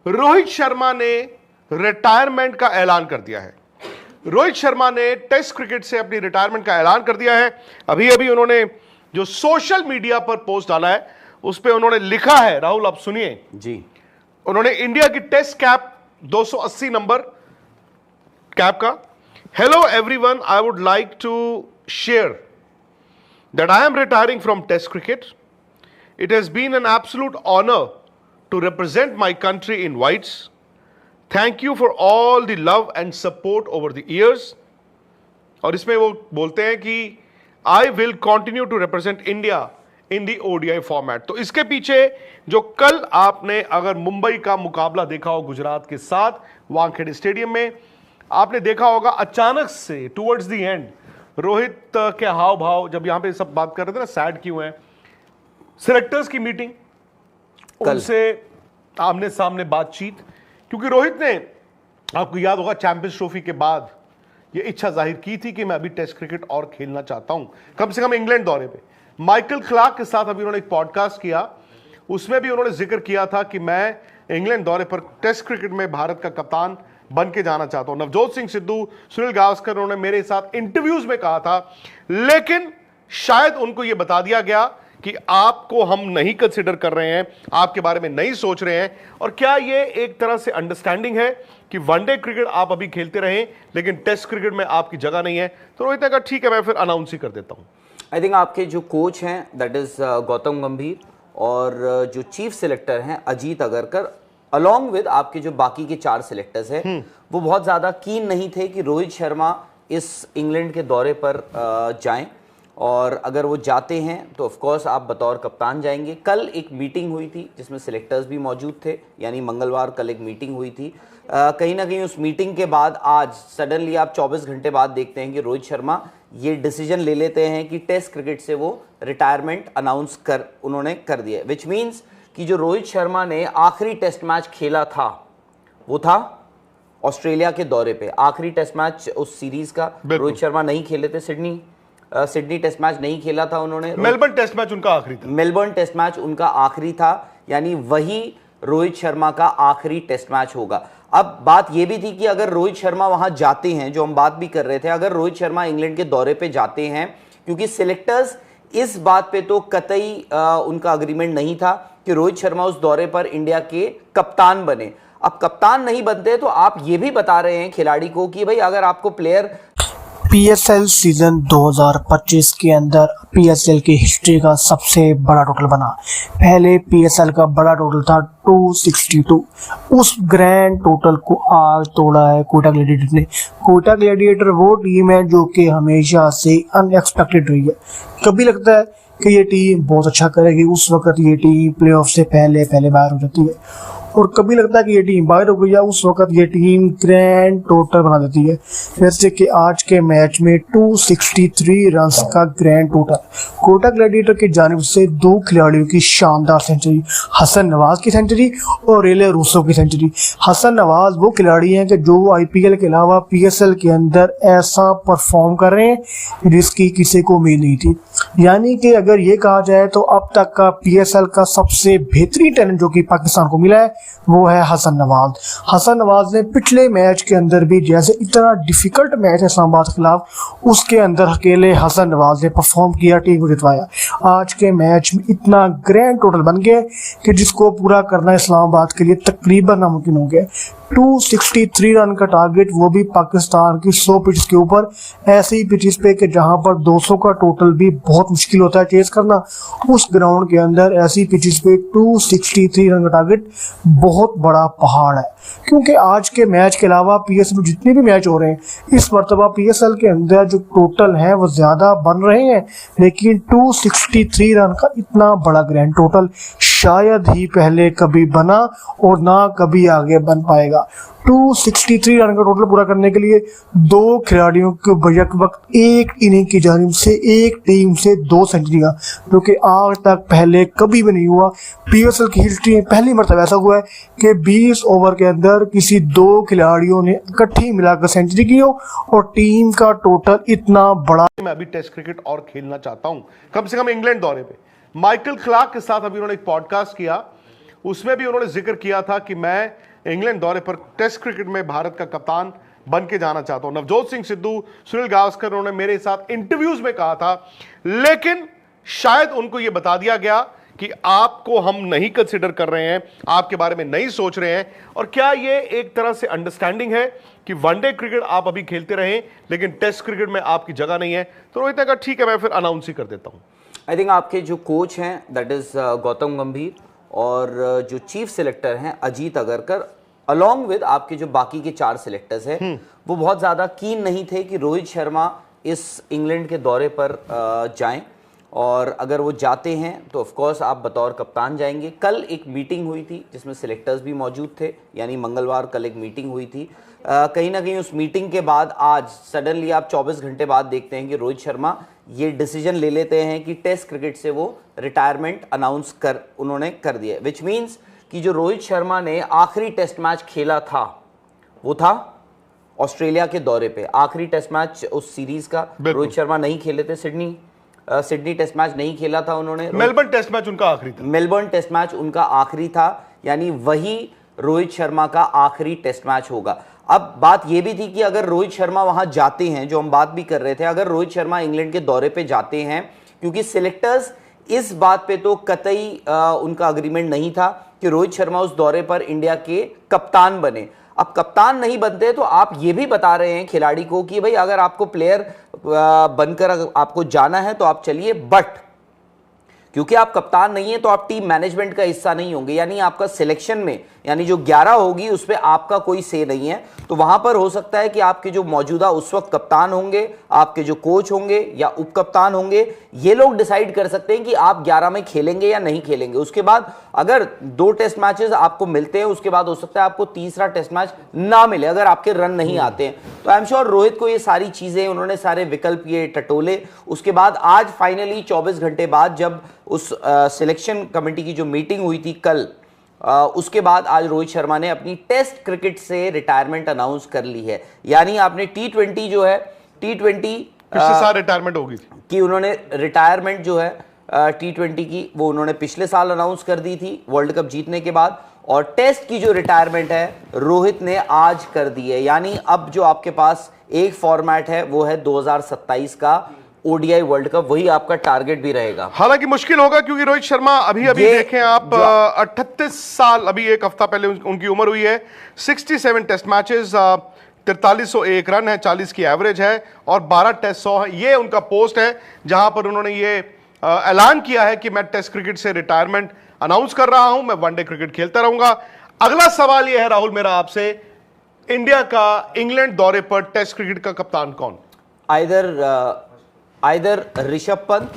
रोहित शर्मा ने रिटायरमेंट का ऐलान कर दिया है। रोहित शर्मा ने टेस्ट क्रिकेट से अपनी रिटायरमेंट का ऐलान कर दिया है। अभी अभी उन्होंने जो सोशल मीडिया पर पोस्ट डाला है उस पर उन्होंने लिखा है, राहुल आप सुनिए जी। उन्होंने इंडिया की टेस्ट कैप 280 नंबर कैप का, hello everyone, I would like to share that I am retiring from test cricket. It has been an absolute honor to represent my country in whites. Thank you for all the love and support over the years. और इसमें वो बोलते हैं कि I will continue to represent India in the ODI format. तो इसके पीछे जो कल आपने अगर मुंबई का मुकाबला देखा हो गुजरात के साथ वानखेड़े स्टेडियम में, आपने देखा होगा अचानक से टुवर्ड्स द एंड रोहित के हाव भाव, जब यहां पे सब बात कर रहे थे ना सैड क्यों है, सिलेक्टर्स की मीटिंग, उनसे आमने सामने बातचीत, क्योंकि रोहित ने आपको याद होगा चैंपियंस ट्रॉफी के बाद ये इच्छा जाहिर की थी कि मैं अभी टेस्ट क्रिकेट और खेलना चाहता हूं, कम से कम इंग्लैंड दौरे पे। माइकल क्लार्क के साथ अभी उन्होंने एक पॉडकास्ट किया, उसमें भी उन्होंने जिक्र किया था कि मैं इंग्लैंड दौरे पर टेस्ट क्रिकेट में भारत का कप्तान बन के जाना चाहता हूं। नवजोत सिंह सिद्धू, सुनील गावस्कर, उन्होंने मेरे साथ इंटरव्यूज में कहा था, लेकिन शायद उनको यह बता दिया गया कि आपको हम नहीं कंसिडर कर रहे हैं, आपके बारे में नहीं सोच रहे हैं। और क्या यह एक तरह से अंडरस्टैंडिंग है कि वनडे क्रिकेट आप अभी खेलते रहें लेकिन टेस्ट क्रिकेट में आपकी जगह नहीं है? तो रोहित ने कहा ठीक है, मैं फिर अनाउंस ही कर देता हूं। आई थिंक आपके जो कोच हैं दैट इज गौतम गंभीर और जो चीफ सिलेक्टर हैं अजीत अगरकर, अलॉन्ग विद आपके जो बाकी के 4 सिलेक्टर्स हैं, वो बहुत ज़्यादा कीन नहीं थे कि रोहित शर्मा इस इंग्लैंड के दौरे पर जाएं, और अगर वो जाते हैं तो ऑफ कोर्स आप बतौर कप्तान जाएंगे। कल एक मीटिंग हुई थी जिसमें सिलेक्टर्स भी मौजूद थे, यानी मंगलवार कल एक मीटिंग हुई थी। कहीं ना कहीं उस मीटिंग के बाद आज सडनली आप 24 घंटे बाद देखते हैं कि रोहित शर्मा ये डिसीजन ले लेते हैं कि टेस्ट क्रिकेट से वो रिटायरमेंट अनाउंस उन्होंने कर दिया, विच मीन्स कि जो रोहित शर्मा ने आखिरी टेस्ट मैच खेला था वो था ऑस्ट्रेलिया के दौरे पे। आखिरी टेस्ट मैच उस सीरीज का रोहित शर्मा नहीं खेले थे, सिडनी टेस्ट मैच नहीं खेला था उन्होंने, मेलबर्न टेस्ट मैच उनका आखिरी था, मेलबर्न टेस्ट मैच उनका आखिरी था, यानी वही रोहित शर्मा का आखिरी टेस्ट मैच होगा। अब बात यह भी थी कि अगर रोहित शर्मा वहां जाते हैं, जो हम बात भी कर रहे थे, अगर रोहित शर्मा इंग्लैंड के दौरे पे जाते हैं, क्योंकि सिलेक्टर्स इस बात पे तो कतई उनका अग्रीमेंट नहीं था कि रोहित शर्मा उस दौरे पर इंडिया के कप्तान बने। अब कप्तान नहीं बनते तो आप ये भी बता रहे हैं खिलाड़ी को कि भाई अगर आपको प्लेयर पीएसएल सीजन 2025 के अंदर पीएसएल की हिस्ट्री का सबसे बड़ा टोटल बना। पहले पीएसएल का बड़ा टोटल था 262, उस ग्रैंड टोटल को आज तोड़ा है कोटा ग्लैडिएटर ने। कोटा ग्लैडिएटर वो टीम है जो कि हमेशा से अनएक्सपेक्टेड रही है। कभी लगता है कि ये टीम बहुत अच्छा करेगी, उस वक्त ये टीम प्लेऑफ से पहले बाहर हो जाती है, और कभी लगता है कि ये टीम बाहर हो गई है, उस वक्त ये टीम ग्रैंड टोटल बना देती है। जैसे कि आज के मैच में 263 रन्स का ग्रैंड टोटल। कोटा ग्लैडिएटर की जानिब से 2 खिलाड़ियों की शानदार सेंचुरी, हसन नवाज की सेंचुरी और रेले रूसो की सेंचुरी। हसन नवाज वो खिलाड़ी हैं कि जो आईपीएल के अलावा पीएसएल के अंदर ऐसा परफॉर्म कर रहे हैं जिसकी किसी को उम्मीद नहीं थी। यानी कि अगर ये कहा जाए तो अब तक का पीएसएल का सबसे बेहतरीन टैलेंट जो कि पाकिस्तान को मिला है वो है हसन नवाज। हसन नवाज ने पिछले मैच के अंदर भी, जैसे इतना डिफिकल्ट मैच है इस्लामाबाद के खिलाफ, उसके अंदर अकेले हसन नवाज ने परफॉर्म किया, टीम को जितवाया। आज के मैच में इतना ग्रैंड टोटल बन गया कि जिसको पूरा करना इस्लामाबाद के लिए तकरीबन नामुमकिन हो गया। 263 रन का टारगेट, वो भी पाकिस्तान की 100 पिचेस के ऊपर, ऐसी पिचेस पे कि जहां पर 200 का टोटल भी बहुत मुश्किल होता है चेस करना। उस ग्राउंड के अंदर ऐसी पिचेस पे 263 रन का टारगेट बहुत बड़ा पहाड़ है। क्योंकि आज के मैच के अलावा पीएसएल में जितने भी मैच हो रहे हैं इस मरतबा पीएसएल के अंदर जो टोटल है वो ज्यादा बन रहे हैं, लेकिन 263 रन का इतना बड़ा ग्रैंड टोटल शायद ही पहले कभी बना और ना कभी आगे बन पाएगा। 263 रन का टोटल पूरा करने के लिए 2 खिलाड़ियों के बजट वक्त एक इनिंग की जानिब से एक टीम से 2 सेंचुरियां, जो कि आज तक पहले कभी भी नहीं हुआ। पीएसएल की हिस्ट्री में पहली मरतबा ऐसा हुआ है कि 20 ओवर के अंदर किसी 2 खिलाड़ियों ने इकट्ठी मिलाकर सेंचुरी की हो और टीम का टोटल इतना बड़ा। मैं अभी टेस्ट क्रिकेट और खेलना चाहता हूं, कम से कम इंग्लैंड दौरे पे। माइकल क्लार्क के साथ अभी उन्होंने एक पॉडकास्ट किया, उसमें भी उन्होंने जिक्र किया था कि मैं इंग्लैंड दौरे पर टेस्ट क्रिकेट में भारत का कप्तान बन के जाना चाहता हूं। नवजोत सिंह सिद्धू, सुनील गावस्कर, उन्होंने मेरे साथ इंटरव्यूज में कहा था, लेकिन शायद उनको यह बता दिया गया कि आपको हम नहीं कंसिडर कर रहे हैं, आपके बारे में नहीं सोच रहे हैं। और क्या यह एक तरह से अंडरस्टैंडिंग है कि वनडे क्रिकेट आप अभी खेलते रहें लेकिन टेस्ट क्रिकेट में आपकी जगह नहीं है? तो रोहित ने कहा ठीक है, मैं फिर अनाउंस ही कर देता हूं। आई थिंक आपके जो कोच हैं दैट इज गौतम गंभीर और जो चीफ सिलेक्टर हैं अजीत अगरकर, अलॉन्ग विद आपके जो बाकी के 4 सिलेक्टर्स हैं, वो बहुत ज़्यादा कीन नहीं थे कि रोहित शर्मा इस इंग्लैंड के दौरे पर जाएं। और अगर वो जाते हैं तो ऑफ कोर्स आप बतौर कप्तान जाएंगे। कल एक मीटिंग हुई थी जिसमें सिलेक्टर्स भी मौजूद थे, यानी मंगलवार कल एक मीटिंग हुई थी। कहीं ना कहीं उस मीटिंग के बाद आज सडनली आप 24 घंटे बाद देखते हैं कि रोहित शर्मा ये डिसीजन ले लेते हैं कि टेस्ट क्रिकेट से वो रिटायरमेंट अनाउंस उन्होंने कर दिया, विच मीन्स कि जो रोहित शर्मा ने आखिरी टेस्ट मैच खेला था वो था ऑस्ट्रेलिया के दौरे पे। आखिरी टेस्ट मैच उस सीरीज का रोहित शर्मा नहीं खेले थे। सिडनी टेस्ट मैच नहीं खेला था उन्होंने। मेलबर्न टेस्ट मैच उनका आखिरी था। मेलबर्न टेस्ट मैच उनका आखिरी था, यानी वही रोहित शर्मा का आखिरी टेस्ट मैच होगा। अब बात यह भी थी कि अगर रोहित शर्मा वहां जाते हैं, जो हम बात भी कर रहे थे, अगर रोहित शर्मा इंग्लैंड के दौरे पे जाते हैं, क्योंकि सिलेक्टर्स इस बात पे तो कतई उनका अग्रीमेंट नहीं था कि रोहित शर्मा उस दौरे पर इंडिया के कप्तान बने। अब कप्तान नहीं बनते तो आप ये भी बता रहे हैं खिलाड़ी को कि भाई अगर आपको प्लेयर बनकर अगर आपको जाना है तो आप चलिए, बट क्योंकि आप कप्तान नहीं है तो आप टीम मैनेजमेंट का हिस्सा नहीं होंगे, यानी आपका सिलेक्शन में यानी जो 11 होगी उस पर आपका कोई से नहीं है। तो वहां पर हो सकता है कि आपके जो मौजूदा उस वक्त कप्तान होंगे, आपके जो कोच होंगे या उप कप्तान होंगे, ये लोग डिसाइड कर सकते हैं कि आप 11 में खेलेंगे या नहीं खेलेंगे। उसके बाद अगर 2 टेस्ट मैचेस आपको मिलते हैं, उसके बाद हो सकता है आपको तीसरा टेस्ट मैच ना मिले अगर आपके रन नहीं आते हैं। तो आई एम श्योर रोहित को ये सारी चीजें, उन्होंने सारे विकल्प ये टटोले। उसके बाद आज फाइनली 24 घंटे बाद जब उस सिलेक्शन कमेटी की जो मीटिंग हुई थी कल, उसके बाद आज रोहित शर्मा ने अपनी टेस्ट क्रिकेट से रिटायरमेंट अनाउंस कर ली है। यानी आपने T20 जो है, T20 पिछले साल रिटायरमेंट होगी कि उन्होंने रिटायरमेंट जो है T20 की वो उन्होंने पिछले साल अनाउंस कर दी थी वर्ल्ड कप जीतने के बाद, और टेस्ट की जो रिटायरमेंट है रोहित ने आज कर दी है। यानी अब जो आपके पास एक फॉर्मेट है वो है 2027 का ओडीआई वर्ल्ड कप, वही आपका टारगेट भी रहेगा। हालांकि मुश्किल होगा क्योंकि रोहित शर्मा अभी देखें आप 38 साल, अभी एक हफ्ता पहले उनकी उम्र हुई है। 67 टेस्ट मैचेस, 4301 रन है, 40 की एवरेज है और 12 टेस्ट 100 है। ये उनका पोस्ट है जहां पर उन्होंने ये ऐलान किया है कि मैं टेस्ट क्रिकेट से रिटायरमेंट अनाउंस कर रहा हूं, मैं वनडे क्रिकेट खेलता रहूंगा। अगला सवाल यह है राहुल मेरा आपसे, इंडिया का इंग्लैंड दौरे पर टेस्ट क्रिकेट का कप्तान कौन? आइदर ऋषभ पंत